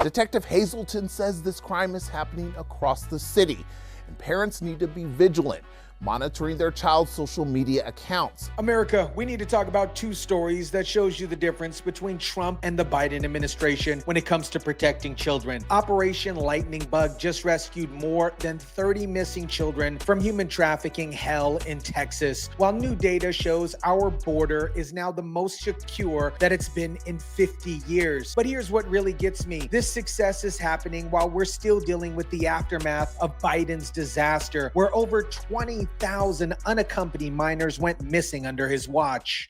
Detective Hazelton says this crime is happening across the city, and parents need to be vigilant, monitoring their child's social media accounts. America, we need to talk about two stories that shows you the difference between Trump and the Biden administration when it comes to protecting children. Operation Lightning Bug just rescued more than 30 missing children from human trafficking hell in Texas, while new data shows our border is now the most secure that it's been in 50 years. But here's what really gets me. This success is happening while we're still dealing with the aftermath of Biden's disaster, where over 20,000 unaccompanied minors went missing under his watch.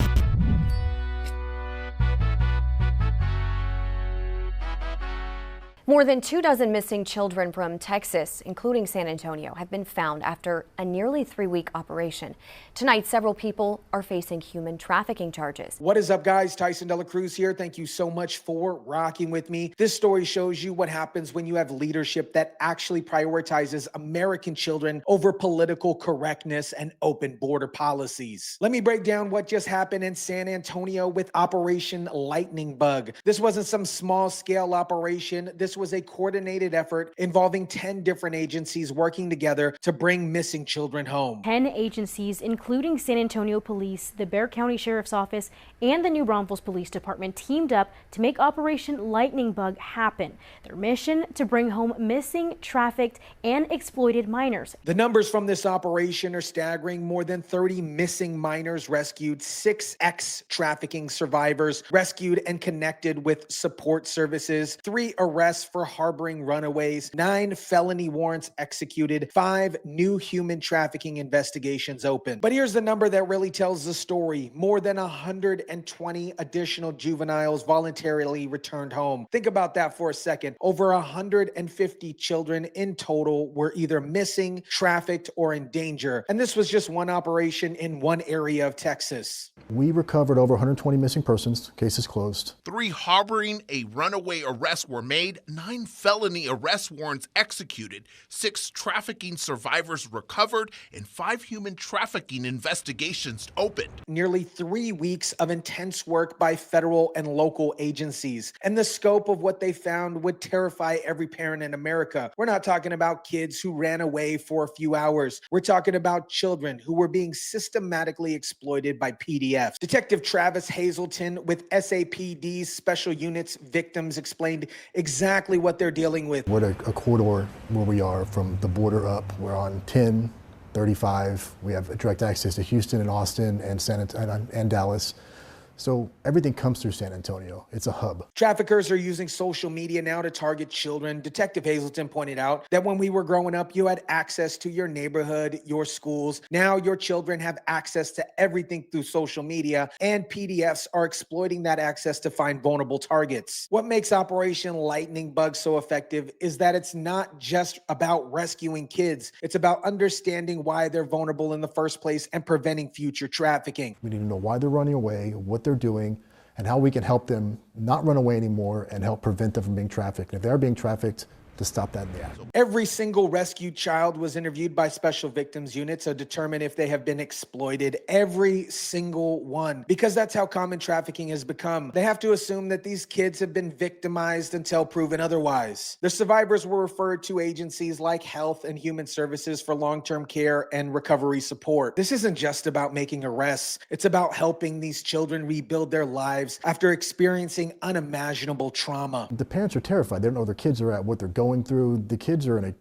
More than 24 missing children from Texas, including San Antonio, have been found after a nearly 3-week operation. Tonight, several people are facing human trafficking charges. What is up, guys? Tyson Dela Cruz here. Thank you so much for rocking with me. This story shows you what happens when you have leadership that actually prioritizes American children over political correctness and open border policies. Let me break down what just happened in San Antonio with Operation Lightning Bug. This wasn't some small-scale operation. This was a coordinated effort involving 10 different agencies working together to bring missing children home. 10 agencies, including San Antonio Police, the Bexar County Sheriff's Office, and the New Braunfels Police Department, teamed up to make Operation Lightning Bug happen. Their mission: to bring home missing, trafficked, and exploited minors. The numbers from this operation are staggering. More than 30 missing minors rescued, 6 ex-trafficking survivors rescued and connected with support services, 3 arrests for harboring runaways, 9 felony warrants executed, 5 new human trafficking investigations open. But here's the number that really tells the story. More than 120 additional juveniles voluntarily returned home. Think about that for a second. Over 150 children in total were either missing, trafficked, or in danger. And this was just one operation in one area of Texas. We recovered over 120 missing persons. Case is closed. 3 harboring a runaway arrests were made, 9 felony arrest warrants executed, 6 trafficking survivors recovered, and 5 human trafficking investigations opened. Nearly 3 weeks of intense work by federal and local agencies. And the scope of what they found would terrify every parent in America. We're not talking about kids who ran away for a few hours. We're talking about children who were being systematically exploited by PDFs. Detective Travis Hazelton with SAPD's Special Units Victims explained exactly what they're dealing with. We're a corridor where we are from the border up. We're on 10, 35. We have direct access to Houston and Austin and Dallas. So everything comes through San Antonio. It's a hub. Traffickers are using social media now to target children. Detective Hazelton pointed out that when we were growing up, you had access to your neighborhood, your schools. Now your children have access to everything through social media, and PDFs are exploiting that access to find vulnerable targets. What makes Operation Lightning Bug so effective is that it's not just about rescuing kids. It's about understanding why they're vulnerable in the first place and preventing future trafficking. We need to know why they're running away, what they're doing, and how we can help them not run away anymore and help prevent them from being trafficked. And if they are being trafficked, to stop that in the act. Every single rescued child was interviewed by Special Victims Unit to determine if they have been exploited. Every single one. Because that's how common trafficking has become. They have to assume that these kids have been victimized until proven otherwise. The survivors were referred to agencies like Health and Human Services for long-term care and recovery support. This isn't just about making arrests. It's about helping these children rebuild their lives after experiencing unimaginable trauma. The parents are terrified. They don't know where their kids are at, what they're going through. The kids are in a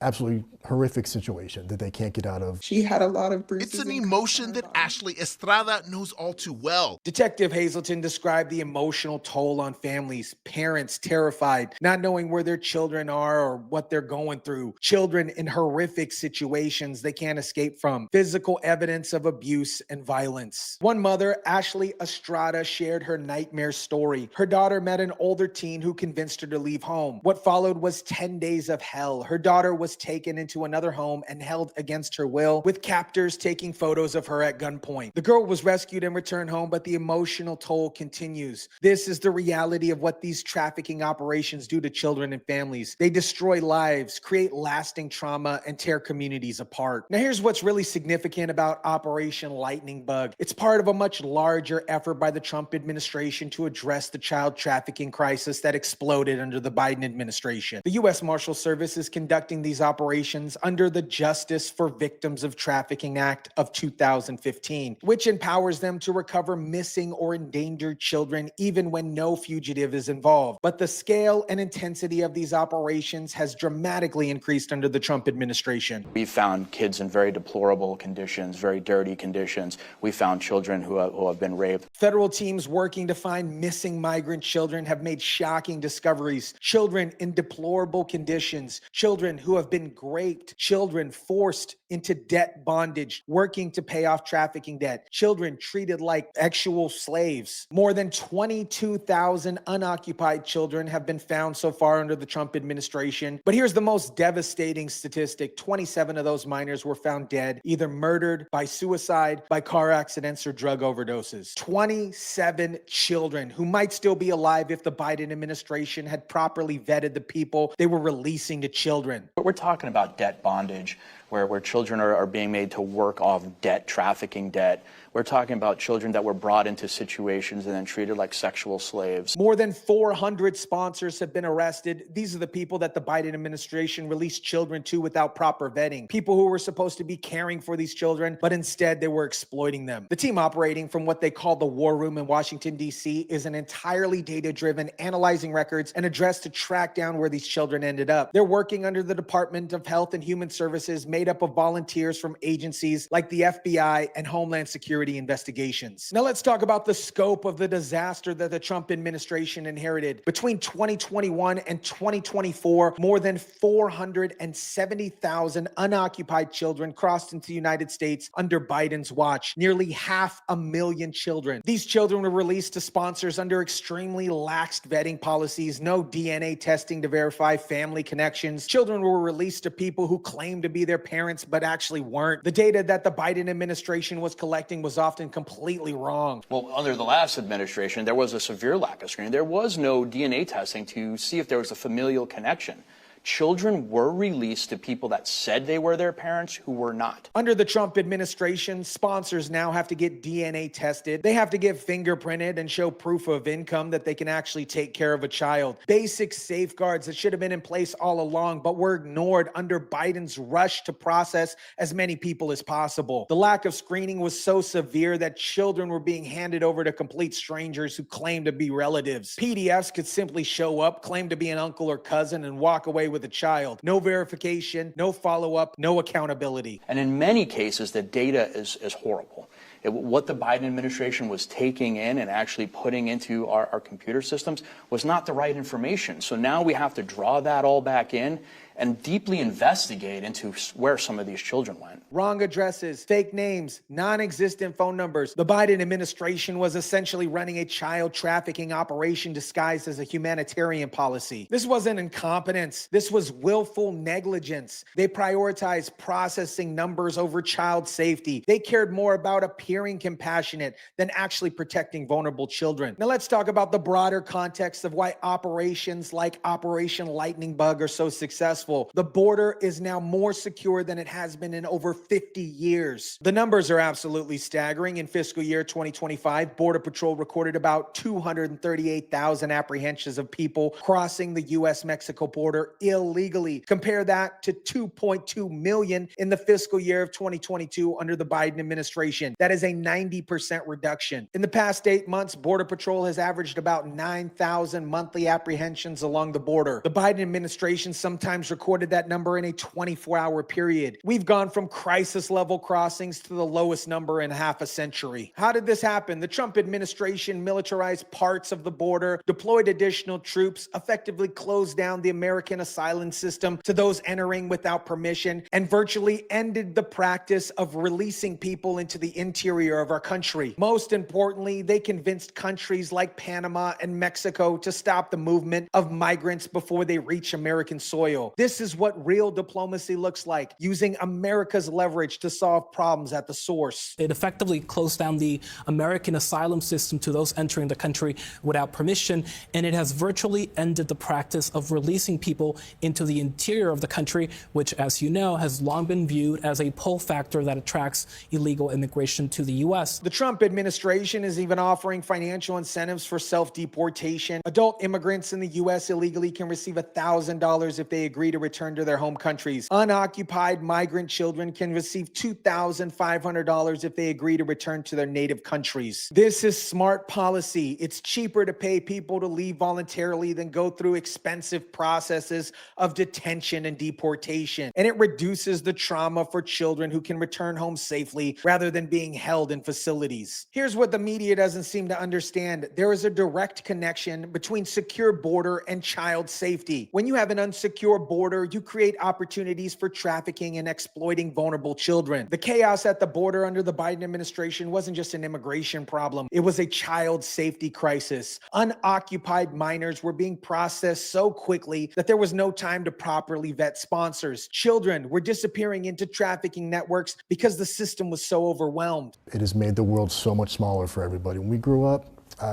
absolutely horrific situation that they can't get out of. She had a lot of bruises. It's an emotion that Ashley Estrada knows all too well. Detective Hazelton described the emotional toll on families, parents terrified, not knowing where their children are or what they're going through, children in horrific situations they can't escape from, physical evidence of abuse and violence. One mother, Ashley Estrada, shared her nightmare story. Her daughter met an older teen who convinced her to leave home. What followed was 10 days of hell. Her daughter was was taken into another home and held against her will, with captors taking photos of her at gunpoint. The girl was rescued and returned home, but the emotional toll continues. This is the reality of what these trafficking operations do to children and families. They destroy lives, create lasting trauma, and tear communities apart. Now, here's what's really significant about Operation Lightning Bug. It's part of a much larger effort by the Trump administration to address the child trafficking crisis that exploded under the Biden administration. The U.S. Marshal Service is conducting these operations under the Justice for Victims of Trafficking Act of 2015, which empowers them to recover missing or endangered children even when no fugitive is involved. But the scale and intensity of these operations has dramatically increased under the Trump administration. We found kids in very deplorable conditions, very dirty conditions. We found children who have been raped. Federal teams working to find missing migrant children have made shocking discoveries. Children in deplorable conditions, children who have been raped, children forced into debt bondage, working to pay off trafficking debt, children treated like actual slaves. More than 22,000 unoccupied children have been found so far under the Trump administration. But here's the most devastating statistic. 27 of those minors were found dead, either murdered, by suicide, by car accidents, or drug overdoses. 27 children who might still be alive if the Biden administration had properly vetted the people they were releasing to children. But we're talking about debt bondage, where children are being made to work off debt, trafficking debt. We're talking about children that were brought into situations and then treated like sexual slaves. More than 400 sponsors have been arrested. These are the people that the Biden administration released children to without proper vetting. People who were supposed to be caring for these children, but instead they were exploiting them. The team operating from what they call the War Room in Washington, D.C. is an entirely data-driven, analyzing records and addressed to track down where these children ended up. They're working under the Department of Health and Human Services, made up of volunteers from agencies like the FBI and Homeland Security investigations. Now let's talk about the scope of the disaster that the Trump administration inherited. Between 2021 and 2024, more than 470,000 unoccupied children crossed into the United States under Biden's watch. Nearly 500,000 children. These children were released to sponsors under extremely lax vetting policies, no DNA testing to verify family connections. Children were released to people who claimed to be their parents but actually weren't. The data that the Biden administration was collecting was often completely wrong. Well, under the last administration, there was a severe lack of screening. There was no DNA testing to see if there was a familial connection. Children were released to people that said they were their parents who were not. Under the Trump administration, sponsors now have to get DNA tested. They have to get fingerprinted and show proof of income that they can actually take care of a child. Basic safeguards that should have been in place all along, but were ignored under Biden's rush to process as many people as possible. The lack of screening was so severe that children were being handed over to complete strangers who claimed to be relatives. PDFs could simply show up, claim to be an uncle or cousin, and walk away with a child. No verification, no follow-up, no accountability. And in many cases, the data is horrible. What the Biden administration was taking in and actually putting into our computer systems was not the right information. So now we have to draw that all back in and deeply investigate into where some of these children went. Wrong addresses, fake names, non-existent phone numbers. The Biden administration was essentially running a child trafficking operation disguised as a humanitarian policy. This wasn't incompetence. This was willful negligence. They prioritized processing numbers over child safety. They cared more about appearing compassionate than actually protecting vulnerable children. Now let's talk about the broader context of why operations like Operation Lightning Bug are so successful. The border is now more secure than it has been in over 50 years. The numbers are absolutely staggering. In fiscal year 2025, Border Patrol recorded about 238,000 apprehensions of people crossing the U.S.-Mexico border illegally. Compare that to 2.2 million in the fiscal year of 2022 under the Biden administration. That is a 90% reduction. In the past 8 months, Border Patrol has averaged about 9,000 monthly apprehensions along the border. The Biden administration sometimes recorded that number in a 24-hour period. We've gone from crisis-level crossings to the lowest number in half a century. How did this happen? The Trump administration militarized parts of the border, deployed additional troops, effectively closed down the American asylum system to those entering without permission, and virtually ended the practice of releasing people into the interior of our country. Most importantly, they convinced countries like Panama and Mexico to stop the movement of migrants before they reach American soil. This is what real diplomacy looks like, using America's leverage to solve problems at the source. It effectively closed down the American asylum system to those entering the country without permission, and it has virtually ended the practice of releasing people into the interior of the country, which, as you know, has long been viewed as a pull factor that attracts illegal immigration to the U.S. The Trump administration is even offering financial incentives for self-deportation. Adult immigrants in the U.S. illegally can receive $1,000 if they agree to return to their home countries. Unoccupied migrant children can receive $2,500 if they agree to return to their native countries. This is smart policy. It's cheaper to pay people to leave voluntarily than go through expensive processes of detention and deportation. And it reduces the trauma for children who can return home safely rather than being held in facilities. Here's what the media doesn't seem to understand. There is a direct connection between secure border and child safety. When you have an unsecure border, you create opportunities for trafficking and exploiting vulnerable children. The chaos at the border under the Biden administration wasn't just an immigration problem. It was a child safety crisis. Unoccupied minors were being processed so quickly that there was no time to properly vet sponsors. Children were disappearing into trafficking networks because the system was so overwhelmed. It has made the world so much smaller for everybody. When we grew up,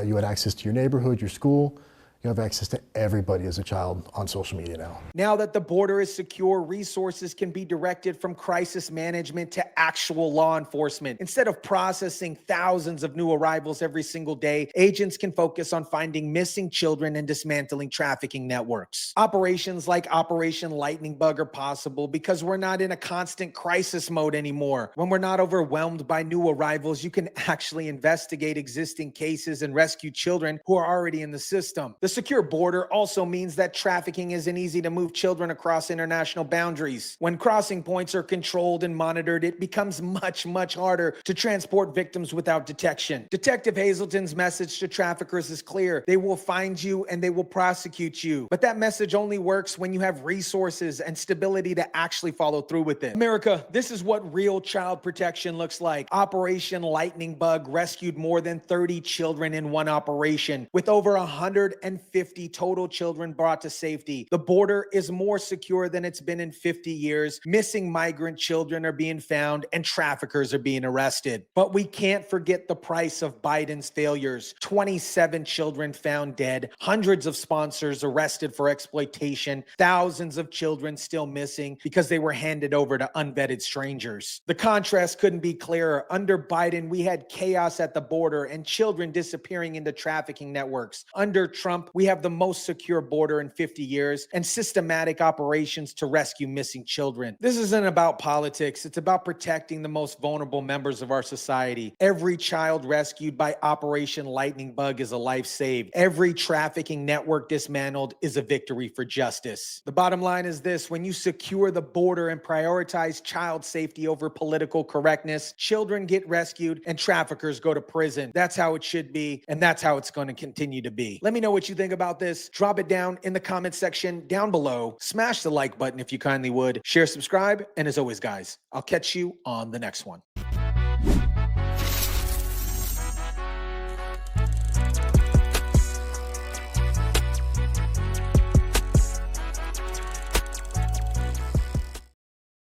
you had access to your neighborhood, your school. You have access to everybody as a child on social media now. Now that the border is secure, resources can be directed from crisis management to actual law enforcement. Instead of processing thousands of new arrivals every single day, agents can focus on finding missing children and dismantling trafficking networks. Operations like Operation Lightning Bug are possible because we're not in a constant crisis mode anymore. When we're not overwhelmed by new arrivals, you can actually investigate existing cases and rescue children who are already in the system. The secure border also means that trafficking isn't easy to move children across international boundaries. When crossing points are controlled and monitored, it becomes much harder to transport victims without detection. Detective Hazelton's message to traffickers is clear. They will find you and they will prosecute you. But that message only works when you have resources and stability to actually follow through with it. America, this is what real child protection looks like. Operation Lightning Bug rescued more than 30 children in one operation, with over 150 total children brought to safety. The border is more secure than it's been in 50 years. Missing migrant children are being found and traffickers are being arrested. But we can't forget the price of Biden's failures. 27 children found dead, hundreds of sponsors arrested for exploitation, thousands of children still missing because they were handed over to unvetted strangers. The contrast couldn't be clearer. Under Biden, we had chaos at the border and children disappearing into trafficking networks. Under Trump, we have the most secure border in 50 years and systematic operations to rescue missing children. This isn't about politics. It's about protecting the most vulnerable members of our society. Every child rescued by Operation Lightning Bug is a life saved. Every trafficking network dismantled is a victory for justice. The bottom line is this: when you secure the border and prioritize child safety over political correctness, children get rescued and traffickers go to prison. That's how it should be, and that's how it's going to continue to be. Let me know what you think about this. Drop it down in the comment section down below. Smash the like button if you kindly would. Share, subscribe, and as always, guys, I'll catch you on the next one.